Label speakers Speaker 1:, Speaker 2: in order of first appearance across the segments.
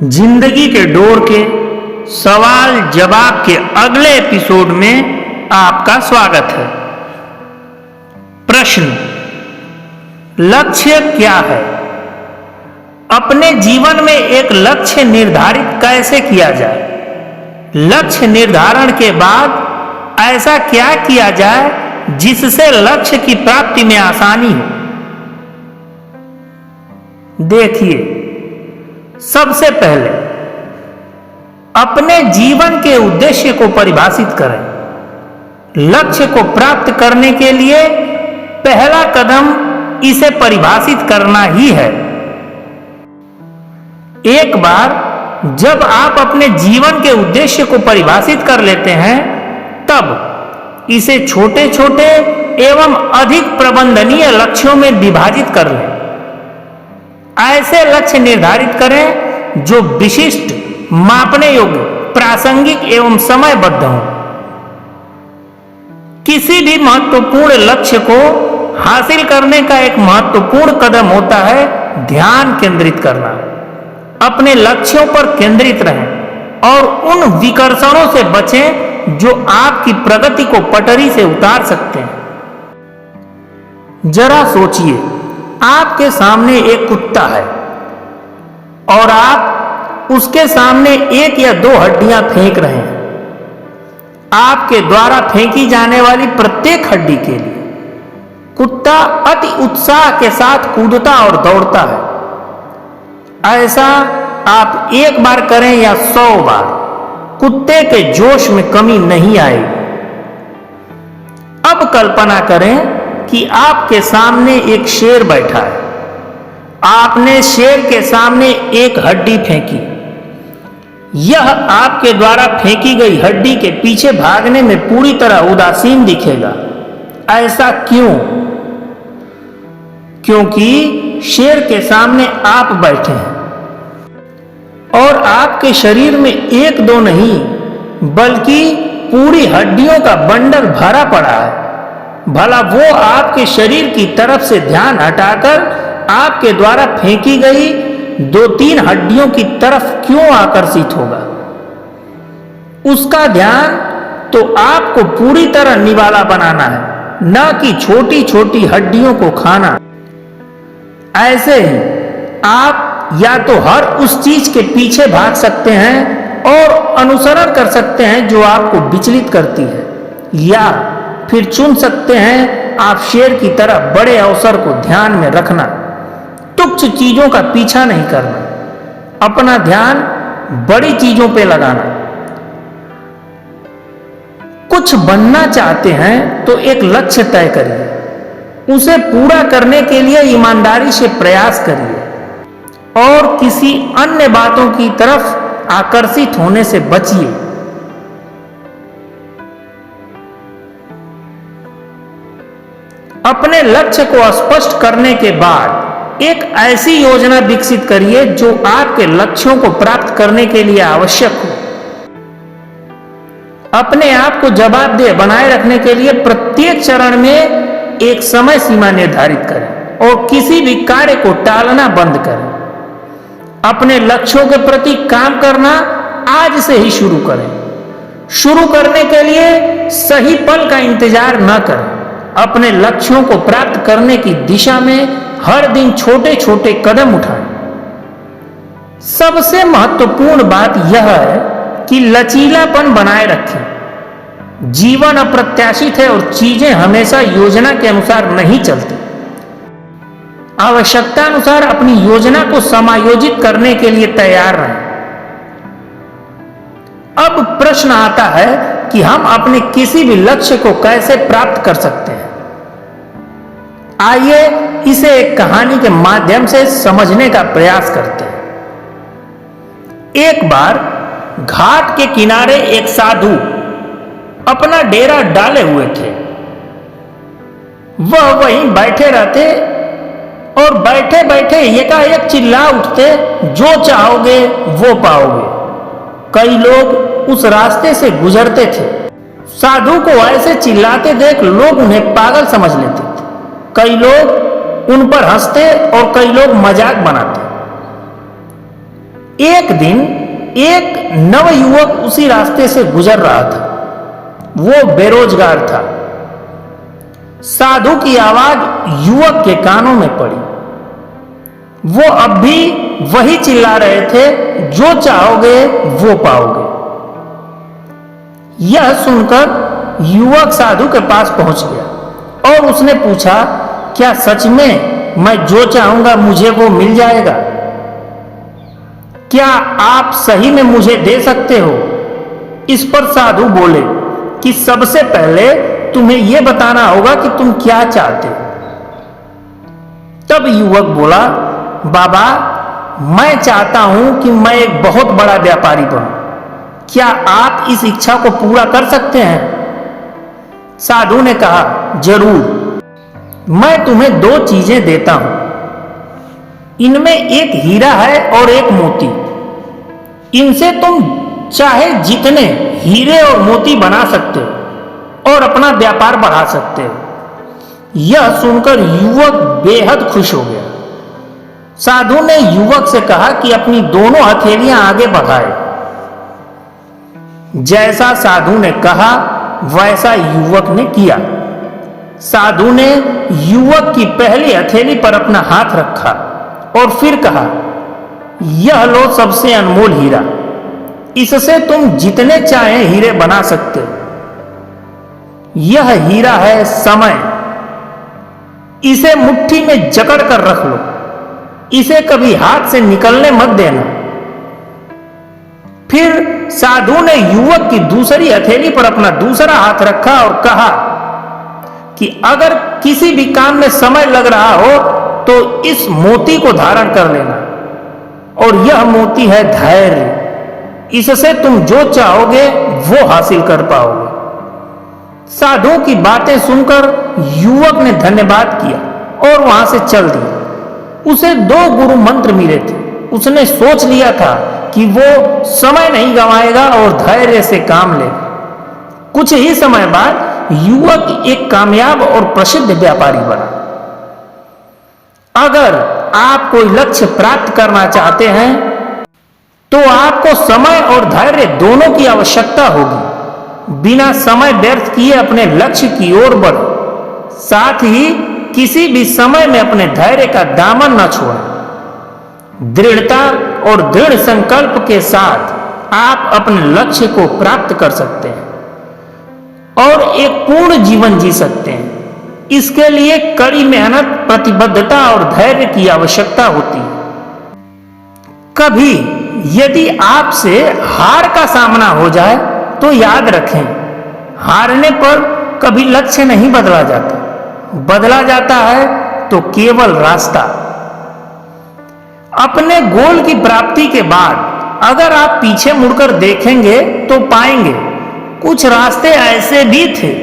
Speaker 1: जिंदगी के डोर के सवाल जवाब के अगले एपिसोड में आपका स्वागत है। प्रश्न, लक्ष्य क्या है? अपने जीवन में एक लक्ष्य निर्धारित कैसे किया जाए? लक्ष्य निर्धारण के बाद ऐसा क्या किया जाए जिससे लक्ष्य की प्राप्ति में आसानी हो? देखिए, सबसे पहले अपने जीवन के उद्देश्य को परिभाषित करें। लक्ष्य को प्राप्त करने के लिए पहला कदम इसे परिभाषित करना ही है। एक बार जब आप अपने जीवन के उद्देश्य को परिभाषित कर लेते हैं, तब इसे छोटे छोटे एवं अधिक प्रबंधनीय लक्ष्यों में विभाजित कर लें। ऐसे लक्ष्य निर्धारित करें जो विशिष्ट, मापने योग्य, प्रासंगिक एवं समयबद्ध हों। किसी भी महत्वपूर्ण लक्ष्य को हासिल करने का एक महत्वपूर्ण कदम होता है ध्यान केंद्रित करना। अपने लक्ष्यों पर केंद्रित रहें और उन विकर्षणों से बचें जो आपकी प्रगति को पटरी से उतार सकते हैं। जरा सोचिए, आपके सामने एक कुत्ता है और आप उसके सामने एक या दो हड्डियां फेंक रहे हैं। आपके द्वारा फेंकी जाने वाली प्रत्येक हड्डी के लिए कुत्ता अति उत्साह के साथ कूदता और दौड़ता है। ऐसा आप एक बार करें या 100 बार, कुत्ते के जोश में कमी नहीं आएगी। अब कल्पना करें कि आपके सामने एक शेर बैठा है। आपने शेर के सामने एक हड्डी फेंकी। यह आपके द्वारा फेंकी गई हड्डी के पीछे भागने में पूरी तरह उदासीन दिखेगा। ऐसा क्यों? क्योंकि शेर के सामने आप बैठे हैं और आपके शरीर में एक दो नहीं बल्कि पूरी हड्डियों का बंडल भरा पड़ा है। भला वो आपके शरीर की तरफ से ध्यान हटाकर आपके द्वारा फेंकी गई 2-3 हड्डियों की तरफ क्यों आकर्षित होगा? उसका ध्यान तो आपको पूरी तरह निवाला बनाना है, न कि छोटी छोटी हड्डियों को खाना। ऐसे ही आप या तो हर उस चीज के पीछे भाग सकते हैं और अनुसरण कर सकते हैं जो आपको विचलित करती है, या फिर चुन सकते हैं आप शेर की तरह बड़े अवसर को ध्यान में रखना, तुच्छ चीजों का पीछा नहीं करना, अपना ध्यान बड़ी चीजों पे लगाना। कुछ बनना चाहते हैं तो एक लक्ष्य तय करिए, उसे पूरा करने के लिए ईमानदारी से प्रयास करिए और किसी अन्य बातों की तरफ आकर्षित होने से बचिए। अपने लक्ष्य को स्पष्ट करने के बाद एक ऐसी योजना विकसित करिए जो आपके लक्ष्यों को प्राप्त करने के लिए आवश्यक हो। अपने आप को जवाबदेह बनाए रखने के लिए प्रत्येक चरण में एक समय सीमा निर्धारित करें और किसी भी कार्य को टालना बंद करें। अपने लक्ष्यों के प्रति काम करना आज से ही शुरू करें। शुरू करने के लिए सही पल का इंतजार न करें। अपने लक्ष्यों को प्राप्त करने की दिशा में हर दिन छोटे छोटे कदम उठाएं। सबसे महत्वपूर्ण बात यह है कि लचीलापन बनाए रखें। जीवन अप्रत्याशित है और चीजें हमेशा योजना के अनुसार नहीं चलती। आवश्यकता अनुसार अपनी योजना को समायोजित करने के लिए तैयार रहें। अब प्रश्न आता है कि हम अपने किसी भी लक्ष्य को कैसे प्राप्त कर सकते हैं। आइए इसे एक कहानी के माध्यम से समझने का प्रयास करते हैं। एक बार घाट के किनारे एक साधु अपना डेरा डाले हुए थे। वह वहीं बैठे रहते और बैठे बैठे एकाएक चिल्ला उठते, जो चाहोगे वो पाओगे। कई लोग उस रास्ते से गुजरते थे। साधु को ऐसे चिल्लाते देख लोग उन्हें पागल समझ लेते थे। कई लोग उन पर हंसते और कई लोग मजाक बनाते। एक दिन एक नवयुवक उसी रास्ते से गुजर रहा था। वो बेरोजगार था। साधु की आवाज युवक के कानों में पड़ी। वो अब भी वही चिल्ला रहे थे, जो चाहोगे वो पाओगे। यह सुनकर युवक साधु के पास पहुंच गया और उसने पूछा, क्या सच में मैं जो चाहूंगा मुझे वो मिल जाएगा? क्या आप सही में मुझे दे सकते हो? इस पर साधु बोले कि सबसे पहले तुम्हें यह बताना होगा कि तुम क्या चाहते हो। तब युवक बोला, बाबा मैं चाहता हूं कि मैं एक बहुत बड़ा व्यापारी बनूं। क्या आप इस इच्छा को पूरा कर सकते हैं? साधु ने कहा, जरूर। मैं तुम्हें दो चीजें देता हूं। इनमें एक हीरा है और एक मोती। इनसे तुम चाहे जितने हीरे और मोती बना सकते हो और अपना व्यापार बढ़ा सकते हो। यह सुनकर युवक बेहद खुश हो गया। साधु ने युवक से कहा कि अपनी दोनों हथेलियां आगे बढ़ाए। जैसा साधु ने कहा वैसा युवक ने किया। साधु ने युवक की पहली हथेली पर अपना हाथ रखा और फिर कहा, यह लो सबसे अनमोल हीरा। इससे तुम जितने चाहे हीरे बना सकते हो। यह हीरा है समय। इसे मुट्ठी में जकड़ कर रख लो। इसे कभी हाथ से निकलने मत देना। फिर साधु ने युवक की दूसरी हथेली पर अपना दूसरा हाथ रखा और कहा कि अगर किसी भी काम में समय लग रहा हो तो इस मोती को धारण कर लेना। और यह मोती है धैर्य। इससे तुम जो चाहोगे वो हासिल कर पाओगे। साधु की बातें सुनकर युवक ने धन्यवाद किया और वहां से चल दिया। उसे दो गुरु मंत्र मिले थे। उसने सोच लिया था कि वो समय नहीं गंवाएगा और धैर्य से काम लेगा। कुछ ही समय बाद युवक एक कामयाब और प्रसिद्ध व्यापारी बना। अगर आप कोई लक्ष्य प्राप्त करना चाहते हैं तो आपको समय और धैर्य दोनों की आवश्यकता होगी। बिना समय व्यर्थ किए अपने लक्ष्य की ओर बढ़ो। साथ ही किसी भी समय में अपने धैर्य का दामन न छोड़ें। दृढ़ता और दृढ़ संकल्प के साथ आप अपने लक्ष्य को प्राप्त कर सकते हैं और एक पूर्ण जीवन जी सकते हैं। इसके लिए कड़ी मेहनत, प्रतिबद्धता और धैर्य की आवश्यकता होती है। कभी यदि आपसे हार का सामना हो जाए तो याद रखें, हारने पर कभी लक्ष्य नहीं बदला जाता। बदला जाता है तो केवल रास्ता। अपने गोल की प्राप्ति के बाद अगर आप पीछे मुड़कर देखेंगे तो पाएंगे कुछ रास्ते ऐसे भी थे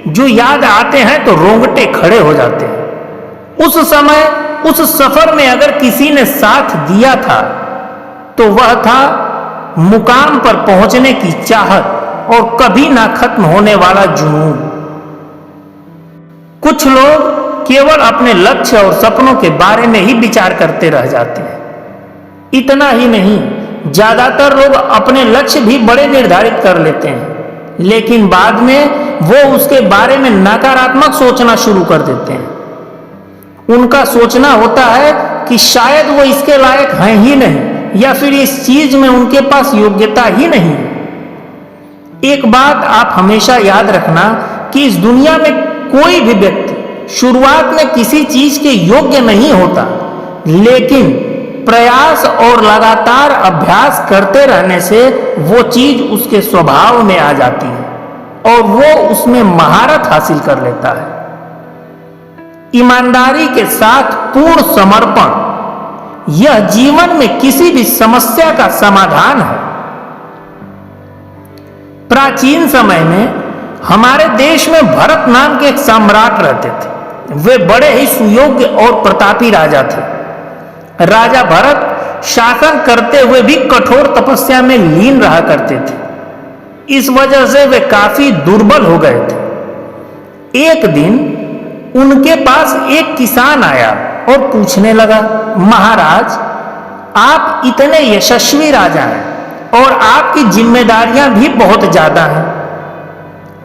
Speaker 1: जो याद आते हैं तो रोंगटे खड़े हो जाते हैं। उस समय उस सफर में अगर किसी ने साथ दिया था तो वह था मुकाम पर पहुंचने की चाहत और कभी ना खत्म होने वाला जुनून। कुछ लोग केवल अपने लक्ष्य और सपनों के बारे में ही विचार करते रह जाते हैं। इतना ही नहीं, ज्यादातर लोग अपने लक्ष्य भी बड़े निर्धारित कर लेते हैं, लेकिन बाद में वो उसके बारे में नकारात्मक सोचना शुरू कर देते हैं। उनका सोचना होता है कि शायद वो इसके लायक हैं ही नहीं, या फिर इस चीज में उनके पास योग्यता ही नहीं। एक बात आप हमेशा याद रखना कि इस दुनिया में कोई भी व्यक्ति शुरुआत में किसी चीज के योग्य नहीं होता, लेकिन प्रयास और लगातार अभ्यास करते रहने से वो चीज उसके स्वभाव में आ जाती है और वो उसमें महारत हासिल कर लेता है। ईमानदारी के साथ पूर्ण समर्पण, यह जीवन में किसी भी समस्या का समाधान है। प्राचीन समय में हमारे देश में भरत नाम के एक सम्राट रहते थे। वे बड़े ही सुयोग्य और प्रतापी राजा थे। राजा भरत शासन करते हुए भी कठोर तपस्या में लीन रहा करते थे। इस वजह से वे काफी दुर्बल हो गए थे। एक दिन उनके पास एक किसान आया और पूछने लगा, महाराज आप इतने यशस्वी राजा हैं और आपकी जिम्मेदारियां भी बहुत ज्यादा हैं।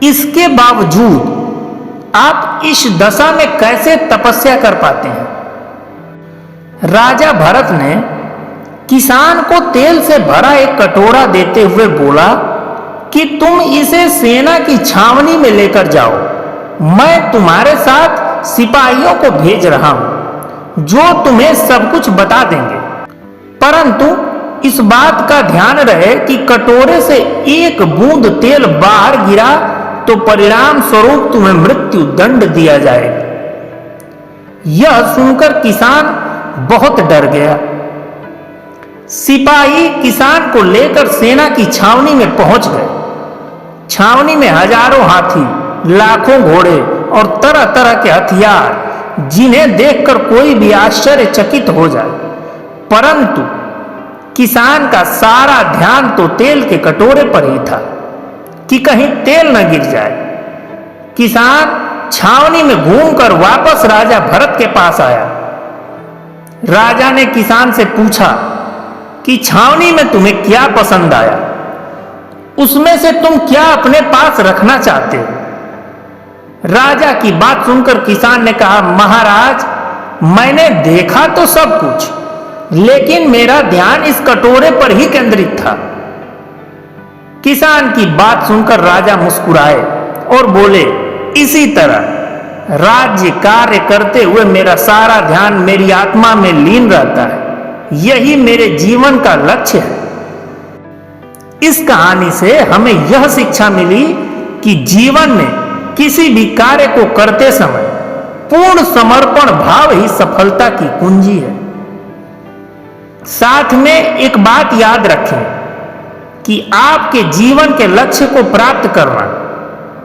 Speaker 1: इसके बावजूद आप इस दशा में कैसे तपस्या कर पाते हैं? राजा भरत ने किसान को तेल से भरा एक कटोरा देते हुए बोला कि तुम इसे सेना की छावनी में लेकर जाओ। मैं तुम्हारे साथ सिपाहियों को भेज रहा हूं जो तुम्हें सब कुछ बता देंगे, परंतु इस बात का ध्यान रहे कि कटोरे से एक बूंद तेल बाहर गिरा तो परिणाम स्वरूप तुम्हें मृत्यु दंड दिया जाएगा। यह सुनकर किसान बहुत डर गया। सिपाही किसान को लेकर सेना की छावनी में पहुंच गए। छावनी में हजारों हाथी, लाखों घोड़े और तरह तरह के हथियार जिन्हें देखकर कोई भी आश्चर्यचकित हो जाए, परंतु किसान का सारा ध्यान तो तेल के कटोरे पर ही था कि कहीं तेल न गिर जाए। किसान छावनी में घूमकर वापस राजा भरत के पास आया। राजा ने किसान से पूछा कि छावनी में तुम्हें क्या पसंद आया, उसमें से तुम क्या अपने पास रखना चाहते हो? राजा की बात सुनकर किसान ने कहा, महाराज, मैंने देखा तो सब कुछ, लेकिन मेरा ध्यान इस कटोरे पर ही केंद्रित था। किसान की बात सुनकर राजा मुस्कुराए और बोले, इसी तरह राज्य कार्य करते हुए मेरा सारा ध्यान मेरी आत्मा में लीन रहता है। यही मेरे जीवन का लक्ष्य है। इस कहानी से हमें यह शिक्षा मिली कि जीवन में किसी भी कार्य को करते समय पूर्ण समर्पण भाव ही सफलता की कुंजी है। साथ में एक बात याद रखें कि आपके जीवन के लक्ष्य को प्राप्त करना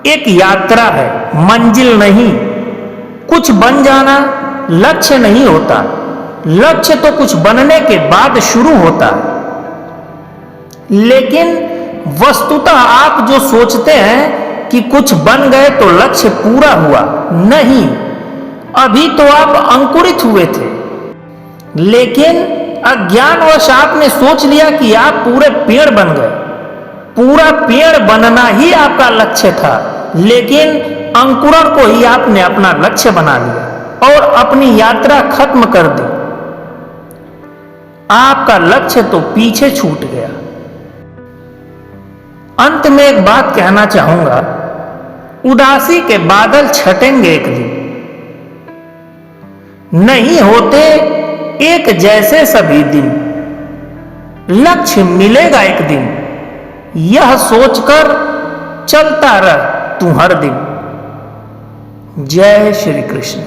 Speaker 1: एक यात्रा है, मंजिल नहीं। कुछ बन जाना लक्ष्य नहीं होता। लक्ष्य तो कुछ बनने के बाद शुरू होता है। लेकिन वस्तुतः आप जो सोचते हैं कि कुछ बन गए तो लक्ष्य पूरा हुआ, नहीं, अभी तो आप अंकुरित हुए थे। लेकिन अज्ञानवश आपने सोच लिया कि आप पूरे पेड़ बन गए। पूरा पेड़ बनना ही आपका लक्ष्य था, लेकिन अंकुरण को ही आपने अपना लक्ष्य बना लिया और अपनी यात्रा खत्म कर दी। आपका लक्ष्य तो पीछे छूट गया। अंत में एक बात कहना चाहूंगा, उदासी के बादल छटेंगे एक दिन। नहीं होते एक जैसे सभी दिन, लक्ष्य मिलेगा एक दिन, यह सोचकर चलता रह तू हर दिन। जय श्री कृष्ण।